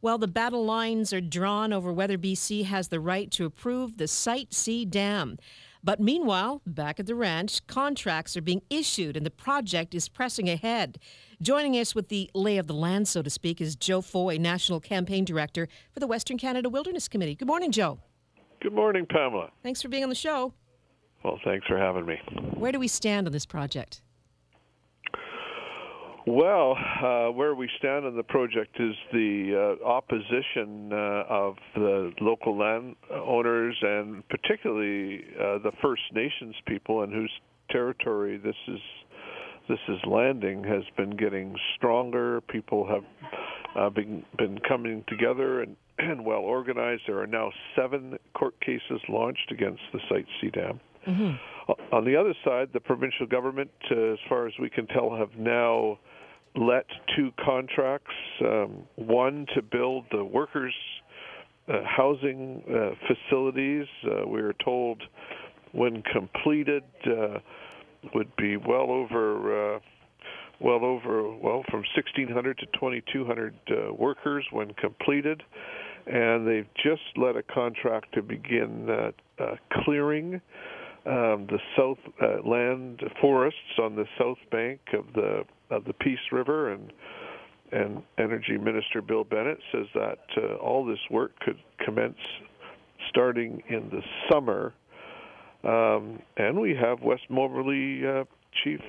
Well, the battle lines are drawn over whether BC has the right to approve the Site C dam. But meanwhile, back at the ranch, contracts are being issued and the project is pressing ahead. Joining us with the lay of the land, so to speak, is Joe Foy, National Campaign Director for the Western Canada Wilderness Committee. Good morning, Joe. Good morning, Pamela. Thanks for being on the show. Well, thanks for having me. Where do we stand on this project? Well, where we stand on the project is the opposition of the local landowners and particularly the First Nations people in whose territory this is landing has been getting stronger. People have been coming together and well organized. There are now 7 court cases launched against the Site C dam. Mm-hmm. On the other side, the provincial government, as far as we can tell, have now let 2 contracts, one to build the workers' housing facilities. We were told when completed would be well from 1,600 to 2,200 workers when completed, and they've just let a contract to begin clearing the south land forests on the south bank of the Peace River, and Energy Minister Bill Bennett says that all this work could commence starting in the summer. And we have West Moberly Chief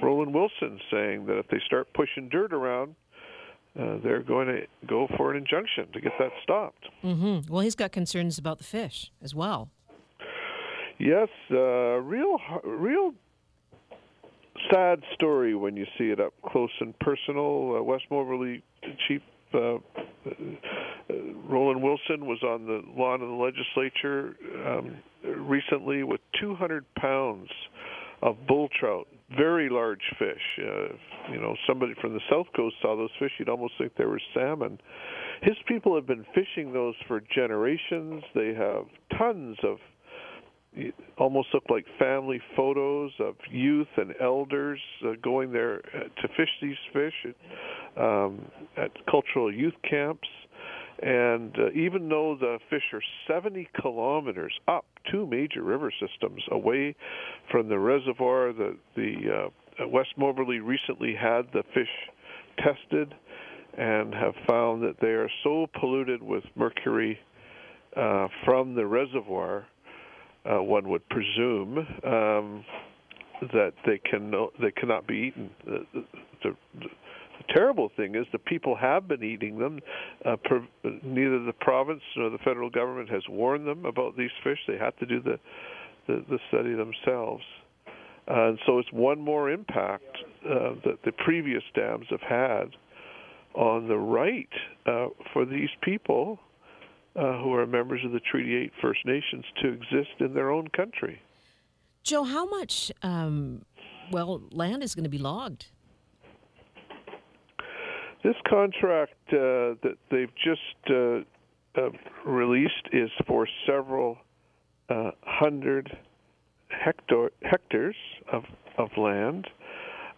Roland Wilson saying that if they start pushing dirt around, they're going to go for an injunction to get that stopped. Mm-hmm. Well, he's got concerns about the fish as well. Yes, real sad story when you see it up close and personal. West Moberly Chief Roland Wilson was on the lawn of the legislature recently with 200 pounds of bull trout, very large fish. Somebody from the South Coast saw those fish, you'd almost think they were salmon. His people have been fishing those for generations. They have tons of almost look like family photos of youth and elders going there to fish these fish at cultural youth camps. And even though the fish are 70 kilometers up 2 major river systems away from the reservoir, the West Moberly recently had the fish tested and have found that they are so polluted with mercury from the reservoir, one would presume that they cannot be eaten. The terrible thing is the people have been eating them. Neither the province nor the federal government has warned them about these fish. They have to do the study themselves. And so it's one more impact that the previous dams have had on the right for these people who are members of the Treaty 8 First Nations to exist in their own country. Joe, how much land is going to be logged? This contract that they've just released is for several hundred hectares of land.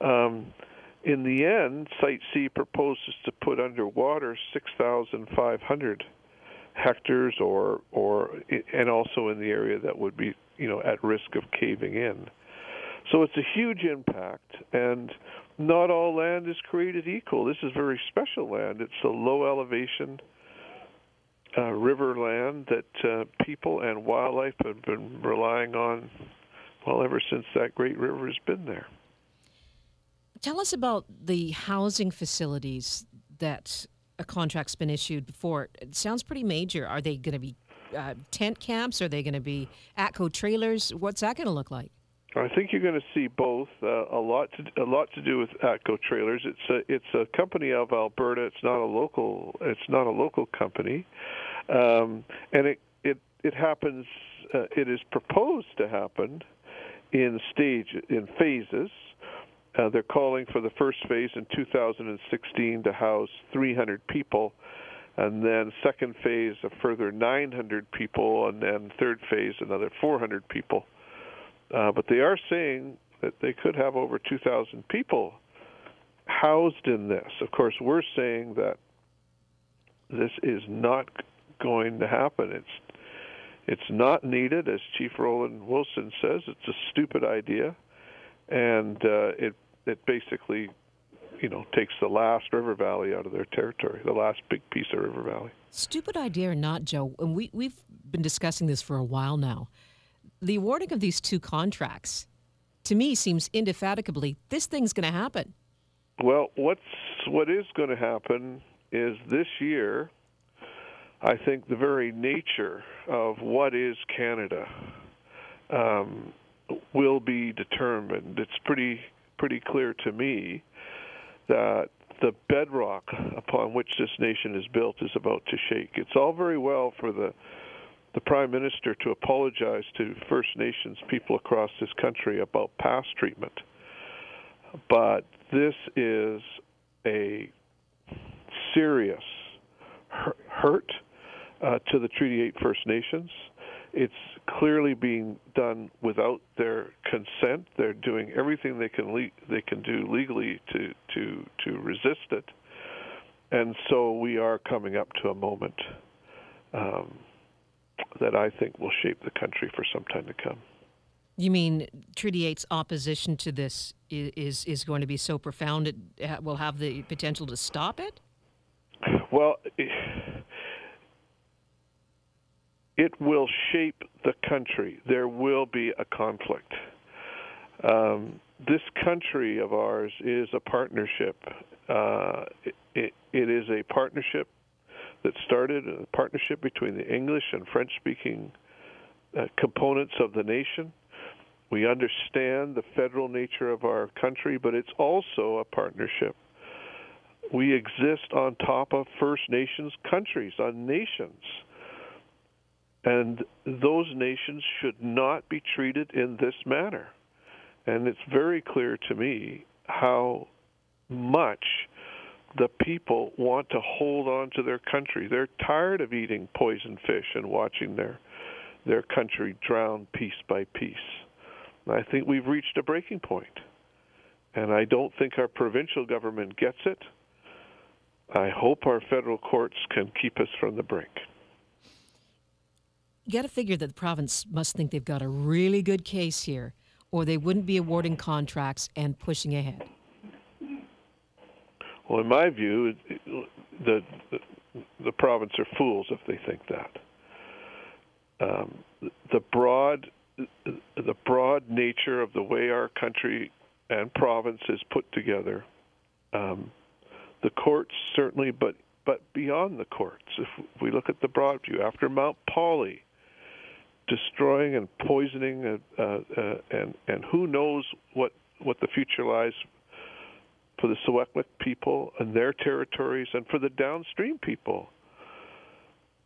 In the end, Site C proposes to put underwater 6,500 hectares, and also in the area that would be at risk of caving in. So it's a huge impact, and not all land is created equal. This is very special land. It's a low elevation river land that people and wildlife have been relying on, ever since that great river has been there. Tell us about the housing facilities that a contract's been issued before. It sounds pretty major. Are they going to be tent camps? Are they going to be ATCO trailers? What's that going to look like? I think you're going to see both. A lot to do with ATCO trailers. It's a company of Alberta. It's not a local company, and it happens. It is proposed to happen in phases. They're calling for the first phase in 2016 to house 300 people, and then second phase a further 900 people, and then third phase another 400 people. But they are saying that they could have over 2,000 people housed in this. Of course, we're saying that this is not going to happen. It's not needed, as Chief Roland Wilson says. It's a stupid idea, and it basically, takes the last river valley out of their territory, the last big piece of river valley. Stupid idea or not, Joe, and we've been discussing this for a while now. The awarding of these two contracts, to me, seems indefatigably, this thing's going to happen. Well, what is going to happen is this year, I think the very nature of what is Canada will be determined. It's pretty clear to me that the bedrock upon which this nation is built is about to shake. It's all very well for the Prime Minister to apologize to First Nations people across this country about past treatment, but this is a serious hurt to the Treaty 8 First Nations. It's clearly being done without their consent. They're doing everything they can do legally to resist it, and so we are coming up to a moment that I think will shape the country for some time to come. You mean Treaty 8's opposition to this is going to be so profound it will have the potential to stop it? Well, it will shape the country. There will be a conflict. This country of ours is a partnership. It is a partnership that started, a partnership between the English and French-speaking components of the nation. We understand the federal nature of our country, but it's also a partnership. We exist on top of First Nations countries, on nations. And those nations should not be treated in this manner. And it's very clear to me how much the people want to hold on to their country. They're tired of eating poison fish and watching their country drown piece by piece. And I think we've reached a breaking point. And I don't think our provincial government gets it. I hope our federal courts can keep us from the brink. You got to figure that the province must think they've got a really good case here, or they wouldn't be awarding contracts and pushing ahead. Well, in my view, the province are fools if they think that. The broad nature of the way our country and province is put together, the courts certainly, but beyond the courts, if we look at the broad view, after Mount Polley, destroying and poisoning, and who knows what the future lies for the Secwepemc people and their territories, and for the downstream people.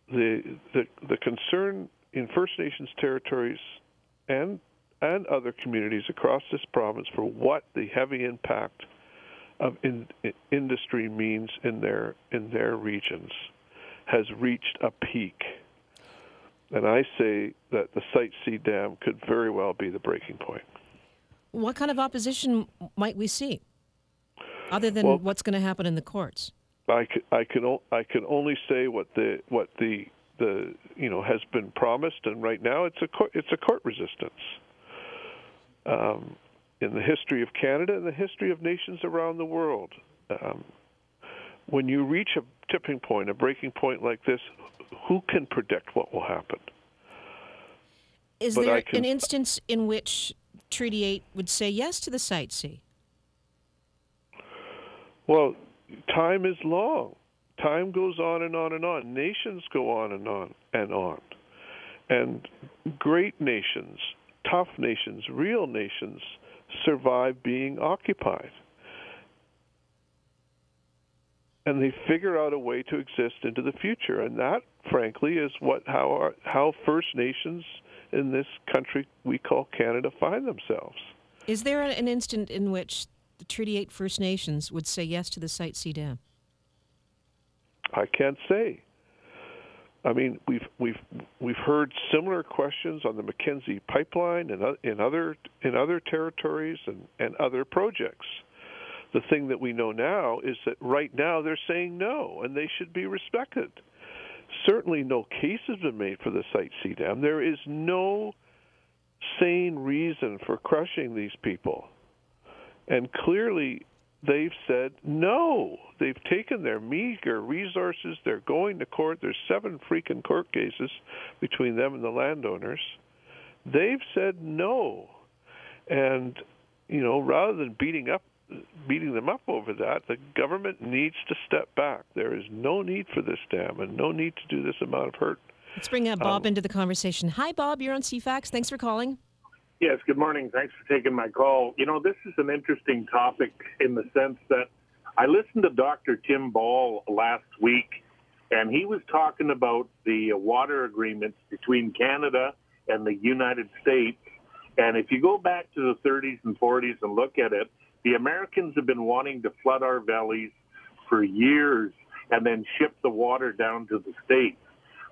The concern in First Nations territories and other communities across this province for what the heavy impact of industry means in their regions has reached a peak. And I say that the Site C Dam could very well be the breaking point. What kind of opposition might we see, other than what's going to happen in the courts? I can only say what the has been promised, and right now it's a court resistance. In the history of Canada and the history of nations around the world, when you reach a tipping point, a breaking point like this, who can predict what will happen? Is there an instance in which Treaty 8 would say yes to the Site C? Well, time is long. Time goes on and on and on. Nations go on and on and on. And great nations, tough nations, real nations survive being occupied. And they figure out a way to exist into the future. And that, frankly, is how First Nations in this country we call Canada find themselves. Is there an instant in which the Treaty 8 First Nations would say yes to the Site C Dam? I can't say. I mean, we've heard similar questions on the Mackenzie Pipeline and in other territories and other projects. The thing that we know now is that right now they're saying no, and they should be respected. Certainly no case has been made for the Site C dam. There is no sane reason for crushing these people. And clearly they've said no. They've taken their meager resources. They're going to court. There's 7 freaking court cases between them and the landowners. They've said no. And, you know, rather than beating them up over that, the government needs to step back. There is no need for this dam and no need to do this amount of hurt. Let's bring Bob into the conversation. Hi, Bob. You're on CFAX. Thanks for calling. Yes, good morning. Thanks for taking my call. You know, this is an interesting topic in the sense that I listened to Dr. Tim Ball last week, and he was talking about the water agreements between Canada and the United States. And if you go back to the 30s and 40s and look at it, the Americans have been wanting to flood our valleys for years and then ship the water down to the States.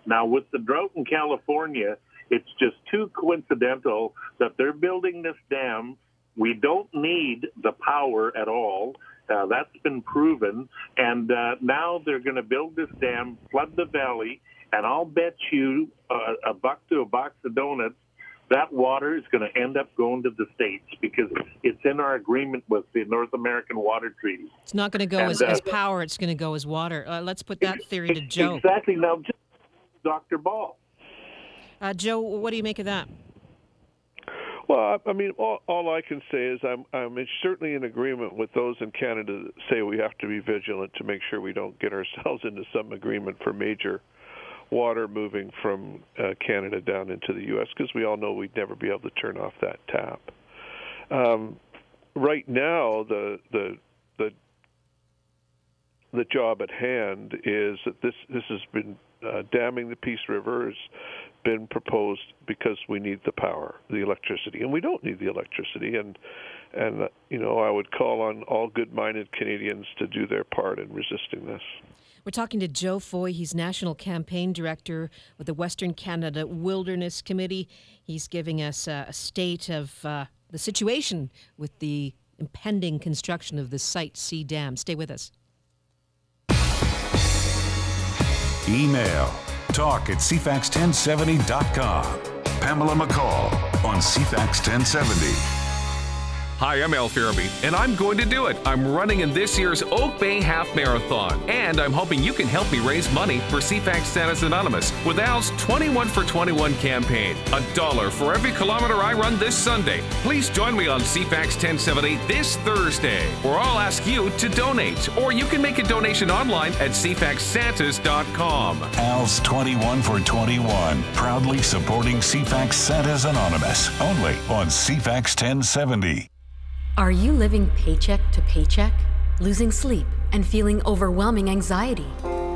Now, with the drought in California, it's just too coincidental that they're building this dam. We don't need the power at all. That's been proven. And now they're going to build this dam, flood the valley, and I'll bet you $1 to a box of donuts that water is going to end up going to the States because it's in our agreement with the North American Water Treaty. It's not going to go as power. It's going to go as water. Let's put that theory to Joe. Exactly. Now, just Dr. Ball. Joe, what do you make of that? Well, I mean, all I can say is I'm certainly in agreement with those in Canada that say we have to be vigilant to make sure we don't get ourselves into some agreement for major water moving from Canada down into the U.S., because we all know we'd never be able to turn off that tap. Right now, the job at hand is that this has been damming the Peace River has been proposed because we need the power, the electricity, and we don't need the electricity. And you know, I would call on all good-minded Canadians to do their part in resisting this. We're talking to Joe Foy. He's National Campaign Director with the Western Canada Wilderness Committee. He's giving us a state of the situation with the impending construction of the Site C dam. Stay with us. Email talk@cfax1070.com. Pamela McCall on CFAX 1070. Hi, I'm Al Farabee, and I'm going to do it. I'm running in this year's Oak Bay Half Marathon, and I'm hoping you can help me raise money for CFAX Santa's Anonymous with Al's 21 for 21 campaign. $1 for every kilometer I run this Sunday. Please join me on CFAX 1070 this Thursday, or I'll ask you to donate, or you can make a donation online at cfaxsantas.com. Al's 21 for 21, proudly supporting CFAX Santa's Anonymous, only on CFAX 1070. Are you living paycheck to paycheck, losing sleep, and feeling overwhelming anxiety?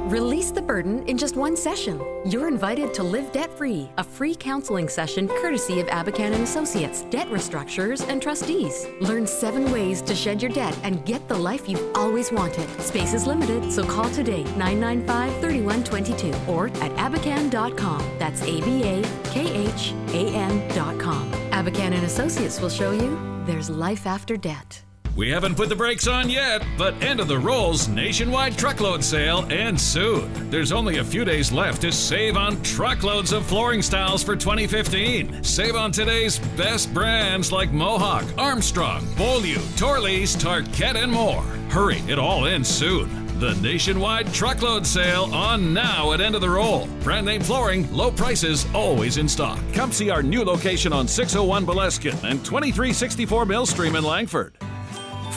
Release the burden in just one session. You're invited to Live Debt Free, a free counseling session courtesy of Abacan & Associates, debt restructurers and trustees. Learn 7 ways to shed your debt and get the life you've always wanted. Space is limited, so call today, 995-3122, or at abacan.com. That's ABAKHAN.com. Abacan & Associates will show you there's life after debt. We haven't put the brakes on yet, but End of the Rolls nationwide truckload sale ends soon. There's only a few days left to save on truckloads of flooring styles for 2015. Save on today's best brands like Mohawk, Armstrong, Beaulieu, Torleys, Tarkett, and more. Hurry, it all ends soon. The nationwide truckload sale on now at End of the Roll. Brand name flooring, low prices, always in stock. Come see our new location on 601 Boleskin and 2364 Mill Stream in Langford.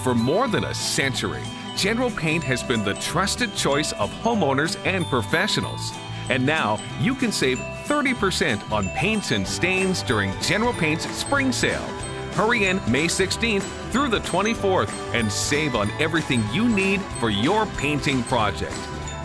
For more than a century, General Paint has been the trusted choice of homeowners and professionals. And now you can save 30% on paints and stains during General Paint's spring sale. Hurry in May 16th through the 24th and save on everything you need for your painting project.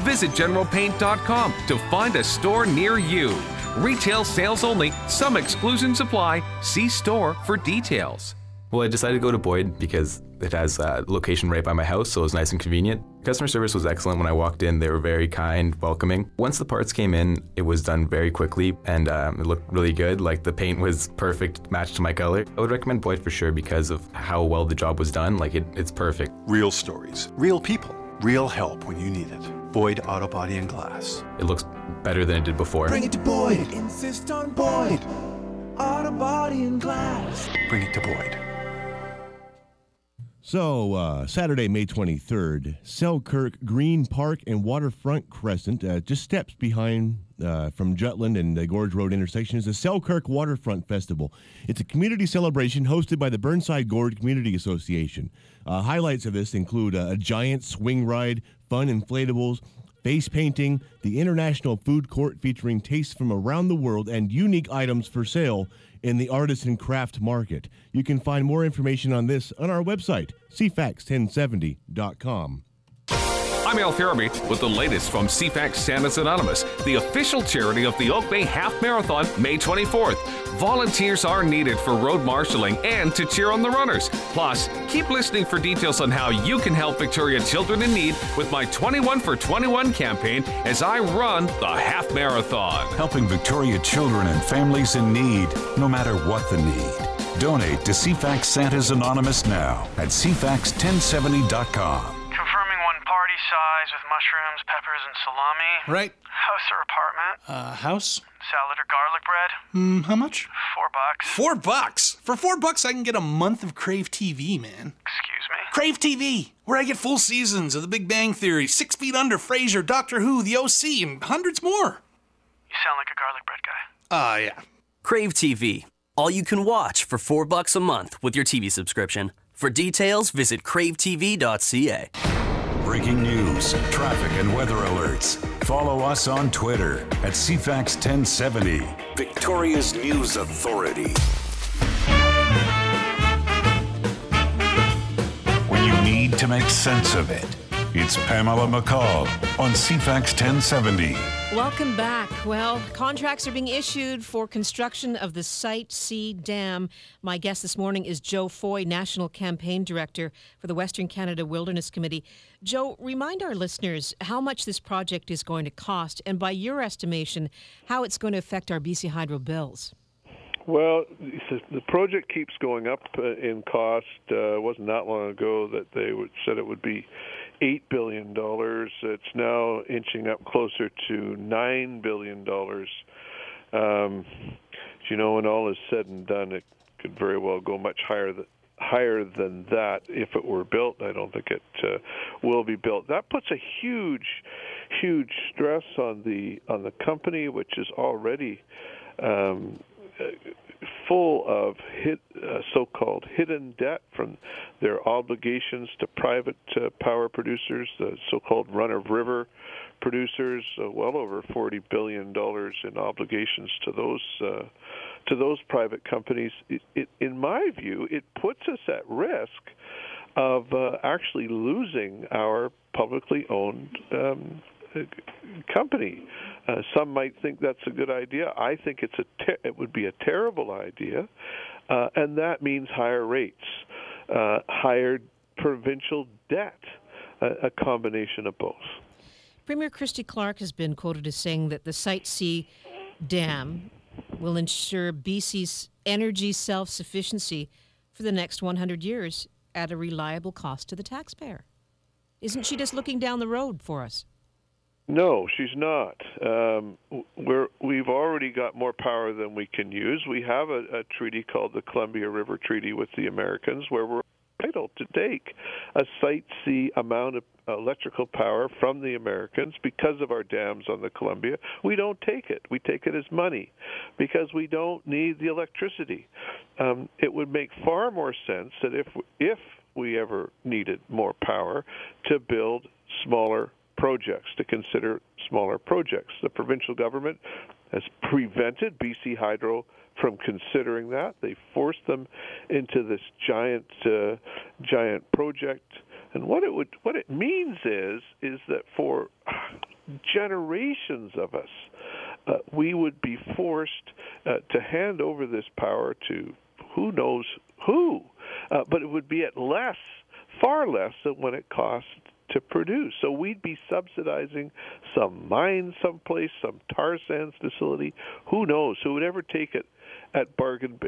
Visit generalpaint.com to find a store near you. Retail sales only, some exclusions apply. See store for details. Well, I decided to go to Boyd because it has a location right by my house, so it was nice and convenient. Customer service was excellent when I walked in. They were very kind, welcoming. Once the parts came in, it was done very quickly, and it looked really good. Like, the paint was perfect, matched to my color. I would recommend Boyd for sure because of how well the job was done. Like, it's perfect. Real stories, real people, real help when you need it. Boyd Auto Body and Glass. It looks better than it did before. Bring it to Boyd. Insist on Boyd. Auto Body and Glass. Bring it to Boyd. So, Saturday, May 23rd, Selkirk Green Park and Waterfront Crescent, just steps behind from Jutland and the Gorge Road intersection, is the Selkirk Waterfront Festival. It's a community celebration hosted by the Burnside Gorge Community Association. Highlights of this include a giant swing ride, fun inflatables, face painting, the International Food Court featuring tastes from around the world, and unique items for sale in the Artisan Craft Market. You can find more information on this on our website, cfax1070.com. I'm Al Farabee with the latest from CFAX Santa's Anonymous, the official charity of the Oak Bay Half Marathon, May 24th. Volunteers are needed for road marshaling and to cheer on the runners. Plus, keep listening for details on how you can help Victoria Children in Need with my 21 for 21 campaign as I run the half marathon. Helping Victoria children and families in need, no matter what the need. Donate to CFAX Santa's Anonymous now at cfax1070.com. Confirming one party size with mushrooms, peppers, and salami. Right. House or apartment? House? Salad or garlic bread? How much? $4. $4? For $4, I can get a month of Crave TV, man. Excuse me? Crave TV, where I get full seasons of The Big Bang Theory, 6 Feet Under, Frasier, Doctor Who, The OC, and hundreds more. You sound like a garlic bread guy. Yeah. Crave TV. All you can watch for $4 a month with your TV subscription. For details, visit cravetv.ca. Breaking news, traffic, and weather alerts. Follow us on Twitter at CFAX1070, Victoria's News Authority. When you need to make sense of it, it's Pamela McCall on CFAX 1070. Welcome back. Well, contracts are being issued for construction of the Site C Dam. My guest this morning is Joe Foy, National Campaign Director for the Western Canada Wilderness Committee. Joe, remind our listeners how much this project is going to cost, and by your estimation, how it's going to affect our BC Hydro bills. Well, the project keeps going up in cost. It wasn't that long ago that they said it would be $8 billion. It's now inching up closer to $9 billion. You know, when all is said and done, it could very well go much higher than that if it were built. I don't think it will be built. That puts a huge stress on the company, which is already full of so-called hidden debt from their obligations to private power producers, the so-called run-of-river producers, well over $40 billion in obligations to those private companies. In my view, it puts us at risk of actually losing our publicly owned company. Some might think that's a good idea. I think it would be a terrible idea, and that means higher rates, higher provincial debt, a combination of both. Premier Christy Clark has been quoted as saying that the Site C Dam will ensure BC's energy self-sufficiency for the next 100 years at a reliable cost to the taxpayer. Isn't she just looking down the road for us? No, she's not. We've already got more power than we can use. We have a treaty called the Columbia River Treaty with the Americans where we're entitled to take a Site C amount of electrical power from the Americans because of our dams on the Columbia. We don't take it. We take it as money because we don't need the electricity. It would make far more sense that if we ever needed more power to build smaller projects, to consider smaller projects. The provincial government has prevented BC Hydro from considering that. They forced them into this giant project. And what it means is that for generations of us, we would be forced to hand over this power to who knows who. but it would be at far less than what it costs to produce. So we'd be subsidizing some mine someplace, some tar sands facility. Who knows? Who would ever take it at bargain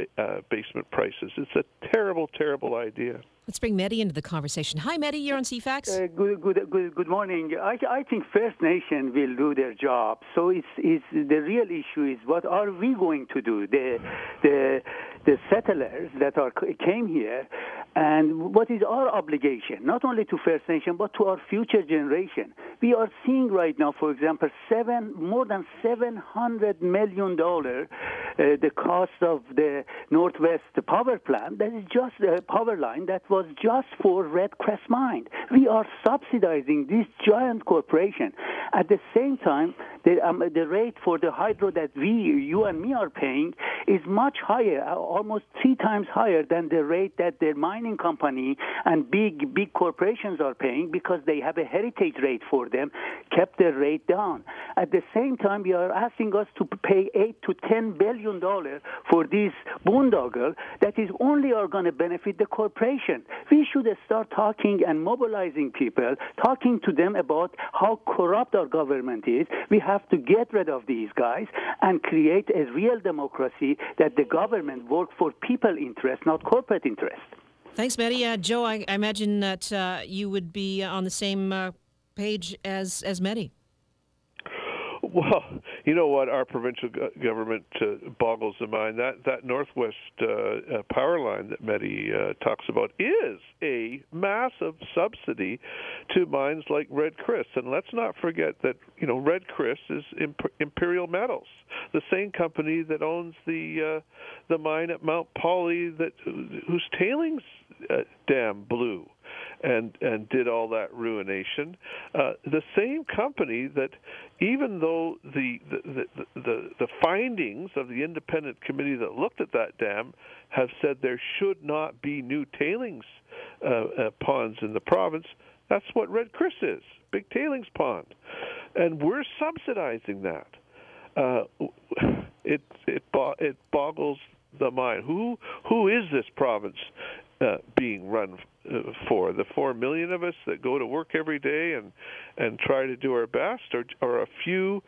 basement prices? It's a terrible, terrible idea. Let's bring Mehdi into the conversation. Hi, Mehdi. You're on CFAX. Good morning. I think First Nation will do their job. So it's the real issue is what are we going to do? The settlers that came here, and what is our obligation? Not only to First Nation, but to our future generation. We are seeing right now, for example, more than $700 million the cost of the Northwest power plant. That is just a power line that was just for Red Crest mine. We are subsidizing this giant corporation. At the same time, the rate for the hydro that you and me are paying is much higher, almost 3 times higher than the rate that the mining company and big corporations are paying, because they have a heritage rate for them, kept the rate down. At the same time, you are asking us to pay $8 to $10 billion for this boondoggle that is only going to benefit the corporation. We should start talking and mobilizing people, talking to them about how corrupt our government is. We have to get rid of these guys and create a real democracy that the government work for people interest, not corporate interest. Thanks, Mehdi. Joe, I imagine that you would be on the same page as Mehdi. Well, you know what? Our provincial government boggles the mind. That Northwest power line that Mehdi talks about is a massive subsidy to mines like Red Chris. And let's not forget that, Red Chris is Imperial Metals, the same company that owns the mine at Mount Polley whose tailings dam blew and did all that ruination. The same company that, even though the findings of the independent committee that looked at that dam have said there should not be new tailings ponds in the province, that's what Red Chris is, big tailings pond. And we're subsidizing that. It boggles the mind. Who is this province being run for? The 4 million of us that go to work every day and try to do our best, or a few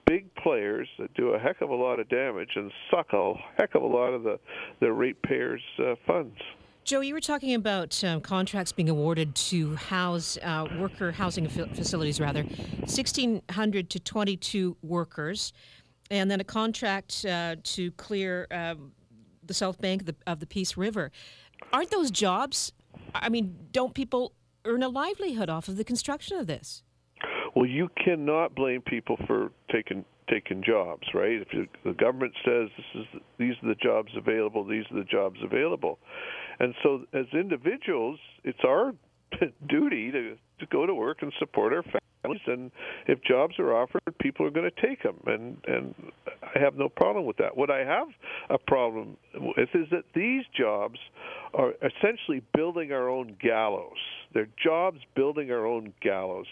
big players that do a heck of a lot of damage and suck a heck of a lot of the ratepayers' funds? Joe, you were talking about contracts being awarded to house worker housing facilities, 1,600 to 22 workers, and then a contract to clear the south bank of the Peace River. Aren't those jobs? I mean, don't people earn a livelihood off of the construction of this? Well, you cannot blame people for taking jobs, right? If the government says these are the jobs available, these are the jobs available. And so as individuals, it's our duty to go to work and support our families. And if jobs are offered, people are going to take them. And I have no problem with that. What I have a problem with is that these jobs are essentially building our own gallows. They're jobs building our own gallows.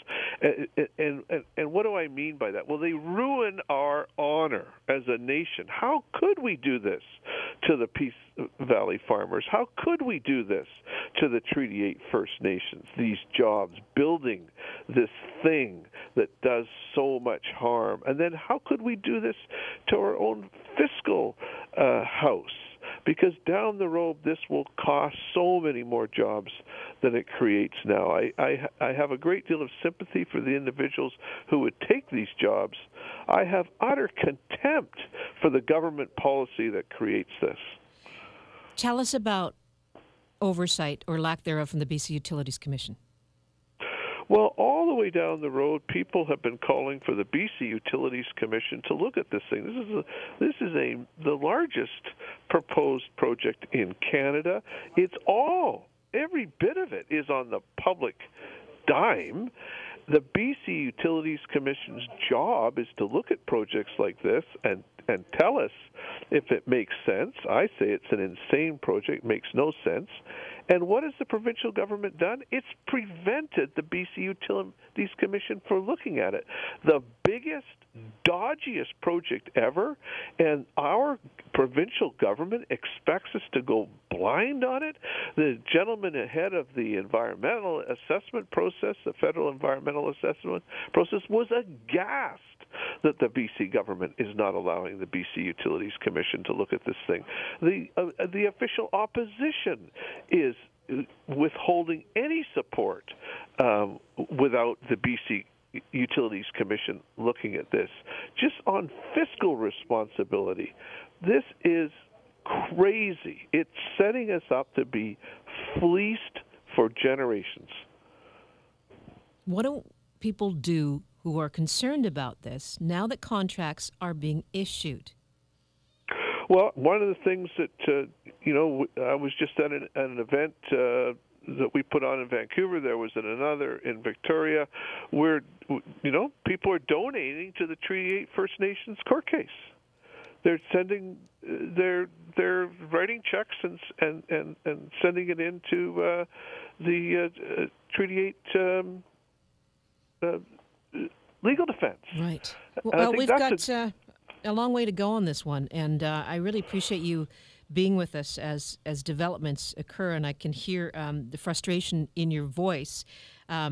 And what do I mean by that? Well, they ruin our honor as a nation. How could we do this to the Peace Valley farmers? How could we do this to the Treaty 8 First Nations? These jobs building this thing that does so much harm. And then how could we do this to our own fiscal house? Because down the road, this will cost so many more jobs than it creates now. I have a great deal of sympathy for the individuals who would take these jobs. I have utter contempt for the government policy that creates this. Tell us about oversight or lack thereof from the BC Utilities Commission. Well, all the way down the road, people have been calling for the BC Utilities Commission to look at this thing. This is the largest proposed project in Canada. Every bit of it is on the public dime. The BC Utilities Commission's job is to look at projects like this and tell us if it makes sense. I say it's an insane project, makes no sense, And what has the provincial government done? It's prevented the BC Utilities Commission from looking at it. The biggest, dodgiest project ever, and our provincial government expects us to go blind on it. The gentleman ahead of the environmental assessment process, the federal environmental assessment process, was aghast that the BC government is not allowing the BC Utilities Commission to look at this thing. The official opposition is withholding any support without the BC Utilities Commission looking at this. Just on fiscal responsibility, this is crazy. It's setting us up to be fleeced for generations. What do people do who are concerned about this now that contracts are being issued? Well, one of the things that, I was just at an event that we put on in Vancouver. There was another in Victoria where, people are donating to the Treaty 8 First Nations court case. They're sending, they're writing checks and sending it into the Treaty 8 legal defense. Right. Well, we've got a long way to go on this one, and I really appreciate you being with us as developments occur, and I can hear the frustration in your voice.